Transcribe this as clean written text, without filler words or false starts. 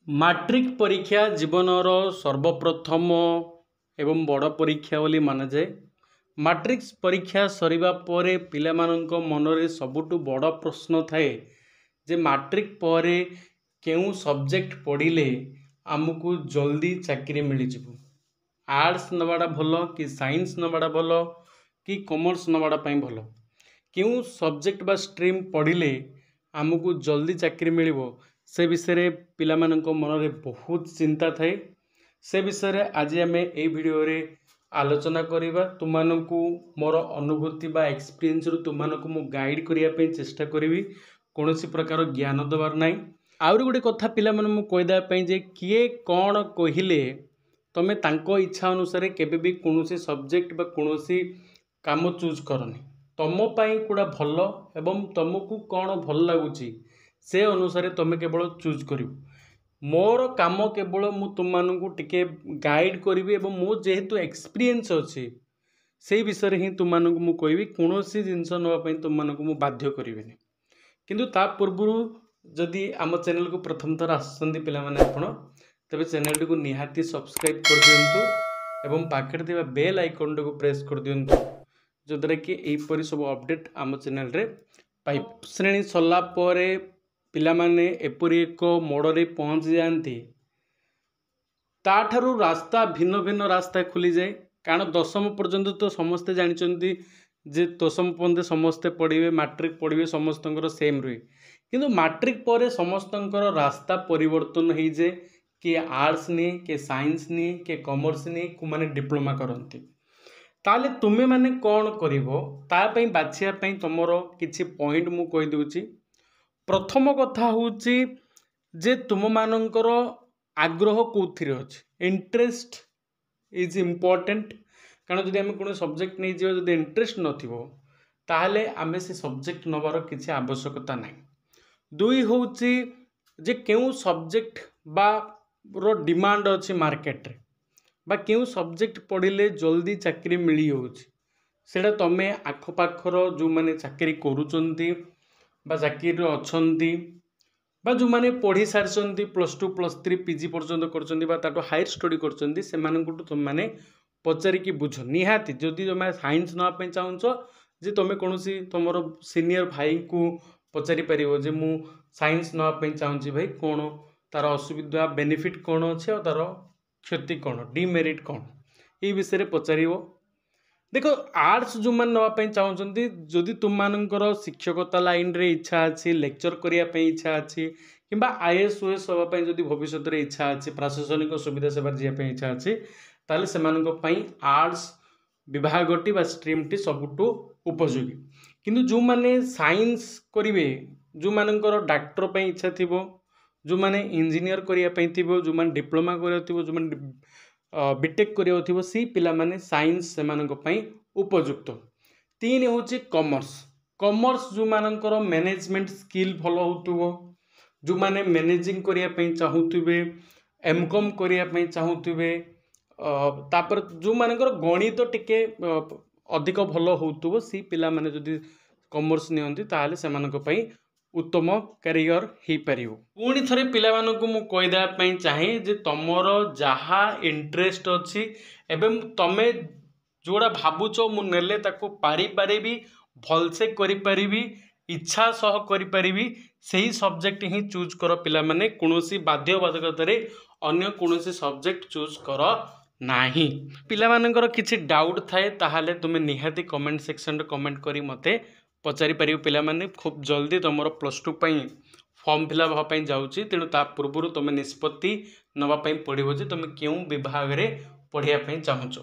Matric परीक्षा जीवनर सर्वप्रथम एवं बड़ परीक्षा बोली माना जाए। मैट्रिक परीक्षा सरिबा परे पिलामानंको मनरे सबुठु बड़ प्रश्न थाए जे मैट्रिक परे केउ सब्जेक्ट पढ़िले आमको जल्दी चाकरी मिल जिवो। आर्ट्स नवाड़ा भलो कि साइंस नवाड़ा भलो कि कॉमर्स नवाड़ा पाई भलो, केउ सब्जेक्ट बा स्ट्रीम पढ़िले आमको जल्दी चाकरी मिलिबो से विषय पिलामानंको मनरे बहुत चिंता थाए। से विषय आज आम ए वीडियो रे आलोचना करिबा। तुमको मोर अनुभूति बा एक्सपीरियंस रु तुमको मु गाइड करिया पे चेष्टा करिवि, कोनोसी प्रकार ज्ञान दबार नाही। आउर गोटे कथा पिला मन मु कहिदा पे जे किए कोन कहिले तमे तांको इच्छा अनुसार केबे भी कोनोसी सब्जेक्ट बा कोनोसी काम चूज करनी। तम पाई कुडा भलो एवं तुमको कौन भल लगुची से अनुसार तुम केवल चूज कर। मोर काम केवल मु तुमको टिके गाइड करी एवं मो जेहेतु एक्सपीरियंस अच्छी से विषय ही तुमको मु कहबी। कौन सी जिनस नापी तुमको मु बाध्य करी। किंतु ता पूर्व जदि आम चैनल को प्रथम थर आसुँच पे तेरे चैनल टी को निहाती सब्सक्राइब कर दिंतु एवं पाखे थे बेल आइकन को प्रेस कर दिंतु जद्वारा कि यहीपरी सब अपडेट आम चैनल रे पाइ। श्रेणी सरला परे पिलामाने एपरी एक मोड़े पहुँच जाती ताठारू रास्ता भिन्न भिन्न रास्ता खुली जाए। कारण दशम पर्यंत तो समस्ते जानते जे दशम पर्यंत समस्ते पढ़े मैट्रिक पढ़े समस्त सेम रुए, किंतु मैट्रिक पर समस्त रास्ता परिवर्तन हो जाए। किए आर्ट्स नहीं, किए साइंस नहीं, किए कॉमर्स नहीं, को माने डिप्लोमा करती। ताले तुम्हें माने कौन करिवो तापई बाछिया पई तुमर किछि पॉइंट मु कहि दूची। प्रथम कथा होची जे तुम मानकर आग्रह कोथिरे अछि, इंटरेस्ट इज इम्पोर्टेंट। कारण जदि आम कोन सब्जेक्ट नहीं जीव जदि इंटरेस्ट नथिबो ताहले आमे से सब्जेक्ट नबार किछि आवश्यकता नाही। दुई होची जे केउ सब्जेक्ट बा रो डिमांड अछि मार्केट रे बा केउ सब्जेक्ट पढ़िले जल्दी चाकरी मिली होछि सेटा तमे आखपाखर जो माने चाकरी करूचंती बा चाकरी अछंती बा जो माने पढ़ी सारचंती +2 +3 पीजी पर्यंत करचंती बा ताटो हायर स्टडी करचंती से माननकु तुम माने पचारिकी बुझ। निहाती जदि तुम साइंस ना पे चाहूछ जे तुम कोनोसी तुमर सीनियर भाई को पचारि परिबो जे मु साइंस ना पे चाहूची भाई कोन तार असुविधा बेनिफिट कौन अच्छे और तार क्षति कौन डिमेरिट कौन ये विषय पचारिबो। देखो आर्ट्स जो मैंने नापी चाहते जदि तुम मानकर शिक्षकता लाइन रे इच्छा अच्छी, लेक्चर करने इच्छा अच्छी कि IAS OAS होगापी जदि भविष्य में इच्छा अच्छी, प्रशासनिक सुविधा सेवा जावाई इच्छा अच्छी ताले से आर्ट्स विभागटी बा स्ट्रीमटी सबुठु उपयोगी। किंतु जो माने साइंस करेंगे, जो मानकर डाक्टर पे इच्छा थी, जो माने इंजीनियर करने थो, जो माने डिप्लोमा कर, जो माने बीटेक कर सी पिला माने साइंस से उपयुक्त। तीन हूँ कॉमर्स। कॉमर्स जो मानकर मैनेजमेंट स्किल भल हो, जो माने मैनेजिंग करने चाहूबे, एमकॉम करने चाहूबे, तापर जो मानकर गणित टिके अधिक भल हो सी पिला माने जदि कॉमर्स नियंती ताले से मानक पई उत्तम कैरियर हो पार। पुणी थे पिलामानंकु मु कहिदा पई चाहे जे तमर जहा इंटरेस्ट अच्छी एवं तमे जोड़ा भावुच मु नेले ताको पारी पारिबी, भलसे करि पारिबी, इच्छा सह करि पारिबी सही सब्जेक्ट ही चूज कर। पिला माने कोनोसी बाध्यबाधकता रे अन्य कोनोसी सब्जेक्ट चूज कर नाही। पिला मानकर किछि डाउट थाए ताहाले तुमे निहाती कमेंट सेक्शन रे कमेंट करी मते पचारि पारिबो। पिला माने खूब जल्दी तुमर +2 पई फॉर्म फिलअप होगा जाऊँगी, तेणु ता पूर्व तुम निष्पत्ति नवापाई पड़ो जे तुम क्यों विभाग रे पढ़िया चाहूच।